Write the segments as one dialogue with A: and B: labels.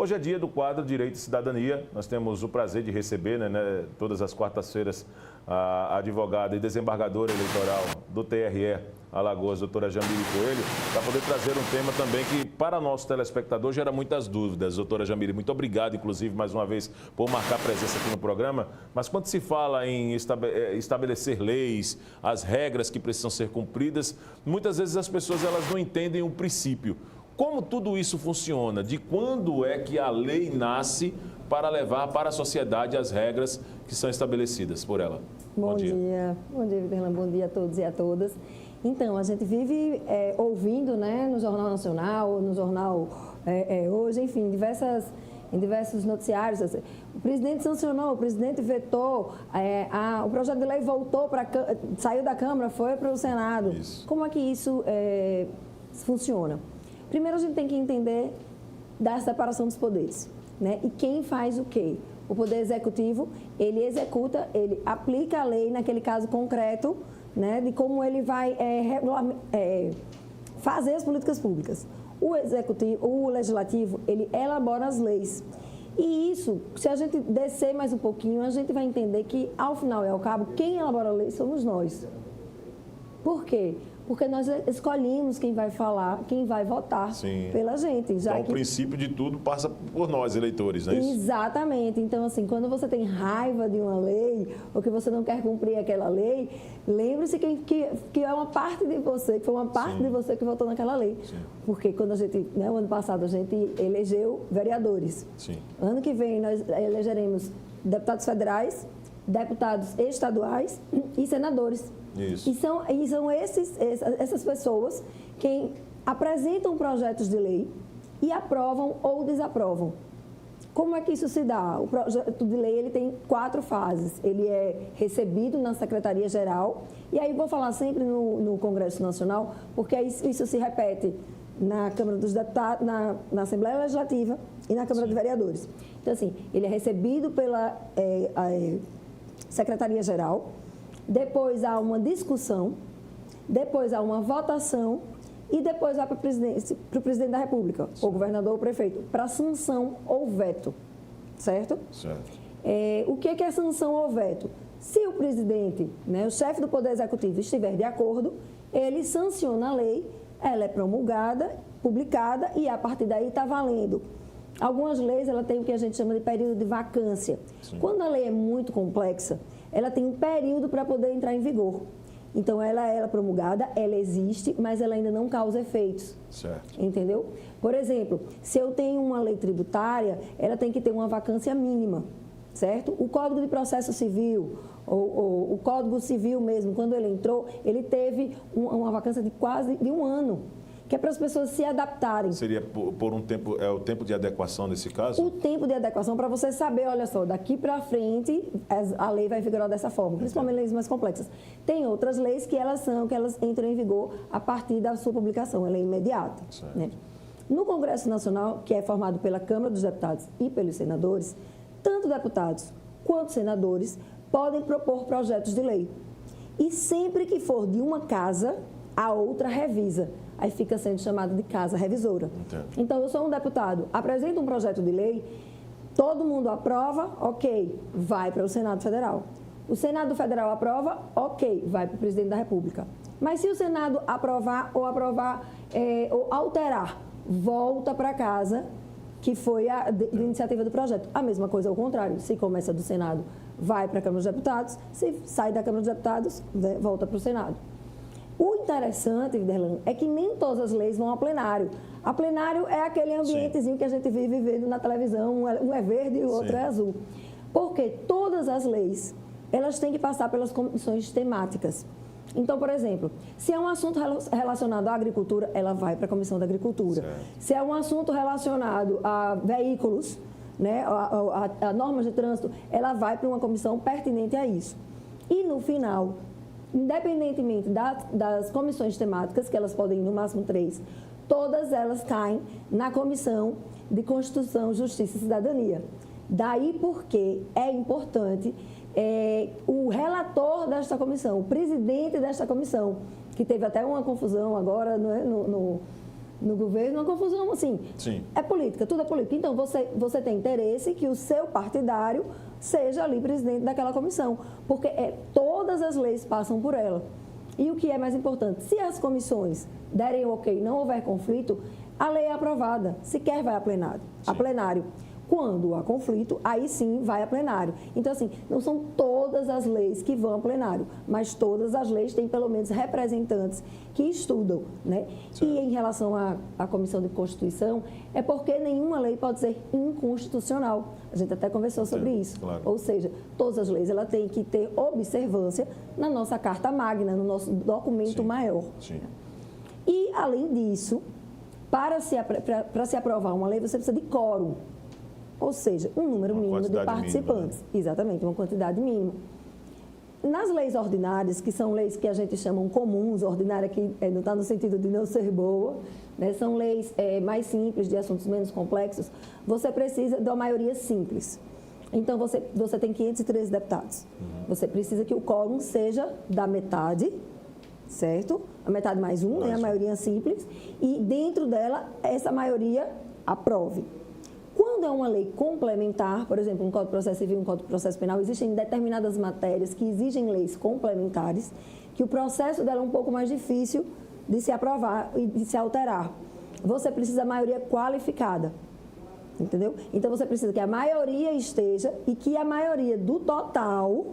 A: Hoje é dia do quadro Direito e Cidadania. Nós temos o prazer de receber, né, todas as quartas-feiras, a advogada e desembargadora eleitoral do TRE Alagoas, doutora Jamile Coelho, para poder trazer um tema também que, para nosso telespectador, gera muitas dúvidas. Doutora Jamile, muito obrigado, inclusive, mais uma vez, por marcar presença aqui no programa. Mas quando se fala em estabelecer leis, as regras que precisam ser cumpridas, muitas vezes as pessoas elas não entendem o princípio. Como tudo isso funciona? De quando é que a lei nasce para levar para a sociedade as regras que são estabelecidas por ela?
B: Bom dia. Bom dia, Viderlan. Bom dia a todos e a todas. Então, a gente vive ouvindo, né, no Jornal Nacional, no Jornal Hoje, enfim, em diversos noticiários. O presidente sancionou, o presidente vetou, o projeto de lei saiu da Câmara, foi para o Senado.
A: Isso.
B: Como é que isso funciona? Primeiro, a gente tem que entender da separação dos poderes, né? E quem faz o quê? O Poder Executivo, ele executa, ele aplica a lei naquele caso concreto, né, de como ele vai fazer as políticas públicas. O Legislativo, ele elabora as leis. E isso, se a gente descer mais um pouquinho, a gente vai entender que, ao final e ao cabo, quem elabora a lei somos nós. Por quê? Porque nós escolhemos quem vai falar, quem vai votar pela gente.
A: Então, o princípio de tudo passa por nós, eleitores, não é isso?
B: Exatamente. Então, assim, quando você tem raiva de uma lei, ou que você não quer cumprir aquela lei, lembre-se que é uma parte de você, que foi uma parte de você que votou naquela lei.
A: Sim.
B: Porque quando o ano passado, a gente elegeu vereadores.
A: Sim.
B: Ano que vem, nós elegeremos deputados federais, deputados estaduais e senadores.
A: Isso.
B: E são essas pessoas quem apresentam projetos de lei e aprovam ou desaprovam. Como é que isso se dá? O projeto de lei ele tem 4 fases. Ele é recebido na Secretaria-Geral, e aí vou falar sempre no Congresso Nacional, porque isso se repete na Câmara dos Deputados, na Assembleia Legislativa e na Câmara de Vereadores. Então, assim, ele é recebido pela Secretaria-Geral, depois há uma discussão, depois há uma votação e depois vai para o presidente da República, ou governador ou prefeito, para sanção ou veto, certo?
A: Certo.
B: O que é sanção ou veto? Se o presidente, né, o chefe do Poder Executivo estiver de acordo, ele sanciona a lei, ela é promulgada, publicada e a partir daí está valendo. Algumas leis ela tem o que a gente chama de período de vacância.
A: Sim.
B: Quando a lei é muito complexa, ela tem um período para poder entrar em vigor. Então, ela é promulgada, ela existe, mas ela ainda não causa efeitos.
A: Certo.
B: Entendeu? Por exemplo, se eu tenho uma lei tributária, ela tem que ter uma vacância mínima, certo? O Código de Processo Civil, ou o Código Civil mesmo, quando ele entrou, ele teve uma vacância de quase de 1 ano. Que é para as pessoas se adaptarem.
A: Seria por um tempo, o tempo de adequação nesse caso?
B: O tempo de adequação para você saber, olha só, daqui para frente a lei vai vigorar dessa forma, principalmente leis mais complexas. Tem outras leis que elas entram em vigor a partir da sua publicação, ela é imediata. Né? No Congresso Nacional, que é formado pela Câmara dos Deputados e pelos senadores, tanto deputados quanto senadores podem propor projetos de lei. E sempre que for de uma casa, a outra revisa. Aí fica sendo chamado de casa revisora.
A: Entendo.
B: Então, eu sou um deputado, apresento um projeto de lei, todo mundo aprova, ok, vai para o Senado Federal. O Senado Federal aprova, ok, vai para o presidente da República. Mas se o Senado aprovar ou alterar, volta para casa, que foi a iniciativa do projeto. A mesma coisa ao contrário, se começa do Senado, vai para a Câmara dos Deputados, se sai da Câmara dos Deputados, volta para o Senado. O interessante, Viderlan, é que nem todas as leis vão ao plenário. A plenário é aquele ambientezinho que a gente vive vendo na televisão, um é verde e o outro é azul. Porque todas as leis, elas têm que passar pelas comissões temáticas. Então, por exemplo, se é um assunto relacionado à agricultura, ela vai para a Comissão da Agricultura.
A: Certo.
B: Se é um assunto relacionado a veículos, né, a normas de trânsito, ela vai para uma comissão pertinente a isso. E no final, independentemente das comissões temáticas, que elas podem ir no máximo 3, todas elas caem na Comissão de Constituição, Justiça e Cidadania. Daí porque é importante o relator desta comissão, o presidente desta comissão, que teve até uma confusão agora no governo, uma confusão assim.
A: Sim.
B: É política, tudo é política. Então, você tem interesse que o seu partidário seja ali presidente daquela comissão, porque todas as leis passam por ela. E o que é mais importante, se as comissões derem ok, não houver conflito, a lei é aprovada, sequer vai a plenário. Quando há conflito, aí sim vai a plenário. Então, assim, não são todas as leis que vão a plenário, mas todas as leis têm pelo menos representantes que estudam, né? Certo. E em relação à Comissão de Constituição, é porque nenhuma lei pode ser inconstitucional. A gente até conversou sobre isso.
A: Claro.
B: Ou seja, todas as leis ela tem que ter observância na nossa Carta Magna, no nosso documento maior.
A: Sim.
B: E, além disso, para se aprovar uma lei, você precisa de quórum. Ou seja, um número mínimo de participantes. Mínima, né? Exatamente, uma quantidade mínima. Nas leis ordinárias, que são leis que a gente chama comuns, ordinária que não está no sentido de não ser boa, né? São leis mais simples, de assuntos menos complexos, você precisa de uma maioria simples. Então, você tem 513 deputados. Você precisa que o quórum seja da metade, certo? A metade mais um, né? A maioria simples. E dentro dela, essa maioria aprove. Quando é uma lei complementar, por exemplo, um Código de Processo Civil e um Código de Processo Penal, existem determinadas matérias que exigem leis complementares, que o processo dela é um pouco mais difícil de se aprovar e de se alterar. Você precisa de maioria qualificada, entendeu? Então, você precisa que a maioria esteja e que a maioria do total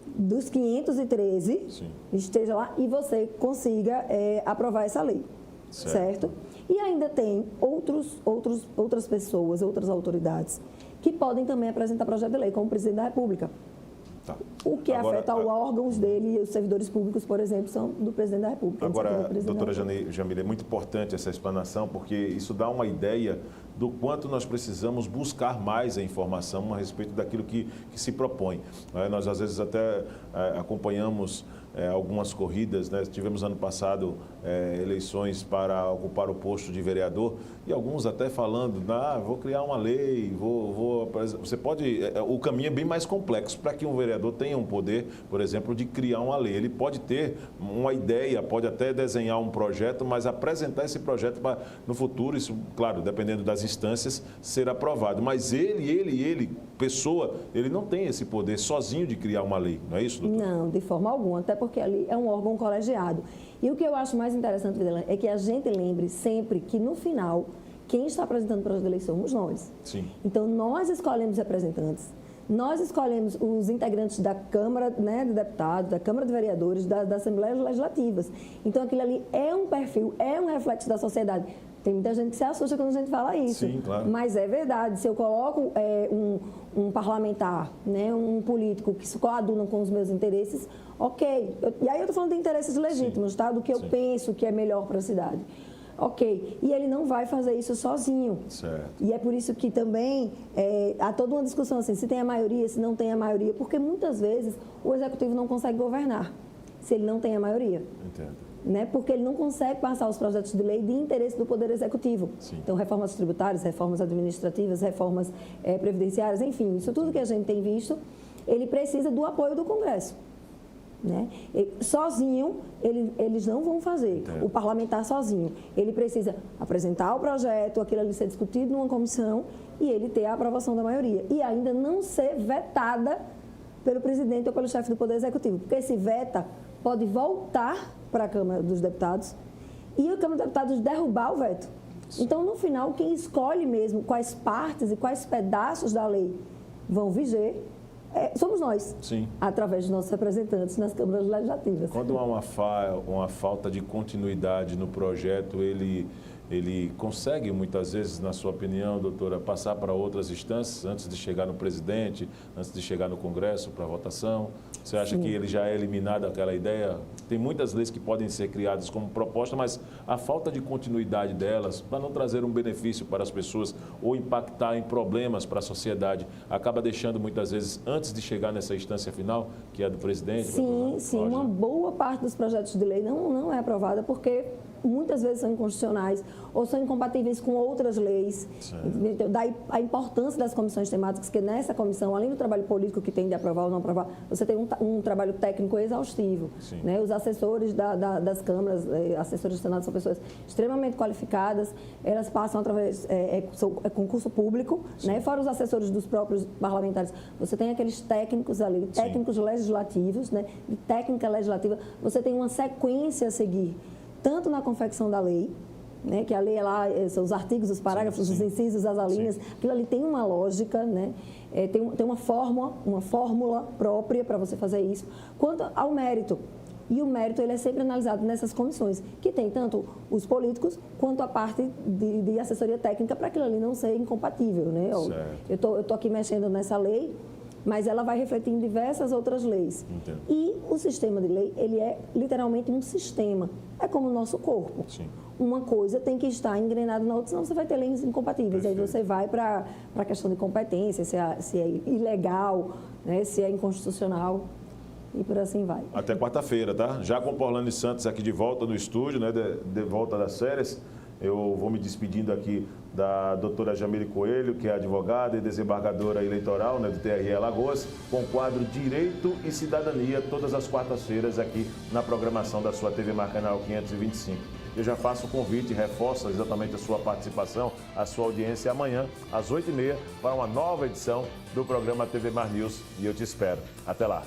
B: dos 513 esteja lá e você consiga aprovar essa lei, certo? E ainda tem outras pessoas, outras autoridades, que podem também apresentar projeto de lei, como o presidente da República. Tá. O que afeta os órgãos dele e os servidores públicos, por exemplo, são do presidente da República.
A: Agora, doutora Jamile, é muito importante essa explanação, porque isso dá uma ideia do quanto nós precisamos buscar mais a informação a respeito daquilo que se propõe. Nós, às vezes, até acompanhamos algumas corridas, né? Tivemos ano passado eleições para ocupar o posto de vereador e alguns até falando, vou criar uma lei, você pode, o caminho é bem mais complexo para que um vereador tenha um poder, por exemplo, de criar uma lei. Ele pode ter uma ideia, pode até desenhar um projeto, mas apresentar esse projeto para, no futuro, isso, claro, dependendo das instâncias, ser aprovado. Mas ele, pessoa, ele não tem esse poder sozinho de criar uma lei, não é isso, doutor?
B: Não, de forma alguma, até porque ali é um órgão colegiado. E o que eu acho mais interessante, Videla, é que a gente lembre sempre que, no final, quem está apresentando o projeto de lei somos nós.
A: Sim.
B: Então, nós escolhemos representantes, nós escolhemos os integrantes da Câmara, né, de Deputados, da Câmara de Vereadores, das Assembleias Legislativas. Então, aquilo ali é um perfil, é um reflexo da sociedade. Tem muita gente que se assusta quando a gente fala isso.
A: Sim, claro.
B: Mas é verdade. Se eu coloco um parlamentar, né, um político que se coaduna com os meus interesses, ok. E aí eu estou falando de interesses legítimos, tá? Do que eu penso que é melhor para a cidade. Ok. E ele não vai fazer isso sozinho.
A: Certo.
B: E é por isso que também há toda uma discussão assim, se tem a maioria, se não tem a maioria, porque muitas vezes o Executivo não consegue governar se ele não tem a maioria.
A: Entendo.
B: Né? Porque ele não consegue passar os projetos de lei de interesse do Poder Executivo.
A: Sim.
B: Então, reformas tributárias, reformas administrativas, reformas previdenciárias, enfim, isso tudo que a gente tem visto, ele precisa do apoio do Congresso. Né? Sozinho, eles não vão fazer.
A: Entendo.
B: O parlamentar sozinho. Ele precisa apresentar o projeto, aquilo ali ser discutido numa comissão e ele ter a aprovação da maioria. E ainda não ser vetada pelo presidente ou pelo chefe do Poder Executivo. Porque se veta, pode voltar para a Câmara dos Deputados e a Câmara dos Deputados derrubar o veto. Então, no final, quem escolhe mesmo quais partes e quais pedaços da lei vão viger somos nós,
A: Sim.
B: através dos nossos representantes nas câmaras legislativas.
A: Quando há uma falta de continuidade no projeto, ele consegue, muitas vezes, na sua opinião, doutora, passar para outras instâncias antes de chegar no presidente, antes de chegar no Congresso para votação? Você acha que ele já é eliminado aquela ideia? Tem muitas leis que podem ser criadas como proposta, mas a falta de continuidade delas, para não trazer um benefício para as pessoas ou impactar em problemas para a sociedade, acaba deixando muitas vezes, antes de chegar nessa instância final, que é a do presidente?
B: Sim, uma boa parte dos projetos de lei não é aprovada porque muitas vezes são inconstitucionais ou são incompatíveis com outras leis. Então, daí a importância das comissões temáticas, que nessa comissão, além do trabalho político que tem de aprovar ou não aprovar, você tem um trabalho técnico exaustivo. Né? Os assessores das câmaras, assessores do Senado, são pessoas extremamente qualificadas, elas passam através, concurso público, né? Fora os assessores dos próprios parlamentares. Você tem aqueles técnicos ali, técnicos legislativos, né? De técnica legislativa, você tem uma sequência a seguir, tanto na confecção da lei, né, que a lei é lá, são os artigos, os parágrafos, os incisos, as alíneas, aquilo ali tem uma lógica, né, tem uma fórmula própria para você fazer isso, quanto ao mérito. E o mérito ele é sempre analisado nessas comissões, que tem tanto os políticos quanto a parte de assessoria técnica, para aquilo ali não ser incompatível. Né? Eu tô aqui mexendo nessa lei, mas ela vai refletir em diversas outras leis.
A: Entendo.
B: E o sistema de lei, ele é literalmente um sistema. É como o nosso corpo.
A: Sim.
B: Uma coisa tem que estar engrenada na outra, senão você vai ter leis incompatíveis.
A: Perfeito.
B: Aí você vai para a questão de competência, se é ilegal, né, se é inconstitucional. E por assim vai.
A: Até quarta-feira, tá? Já com o Orlando Santos aqui de volta no estúdio, né? De volta das férias. Eu vou me despedindo aqui da doutora Jamile Coelho, que é advogada e desembargadora eleitoral, né, do TRE Alagoas, com o quadro Direito e Cidadania, todas as quartas-feiras aqui na programação da sua TV Mar Canal 525. Eu já faço o convite, reforço exatamente a sua participação, a sua audiência amanhã, às 8h30, para uma nova edição do programa TV Mar News. E eu te espero. Até lá.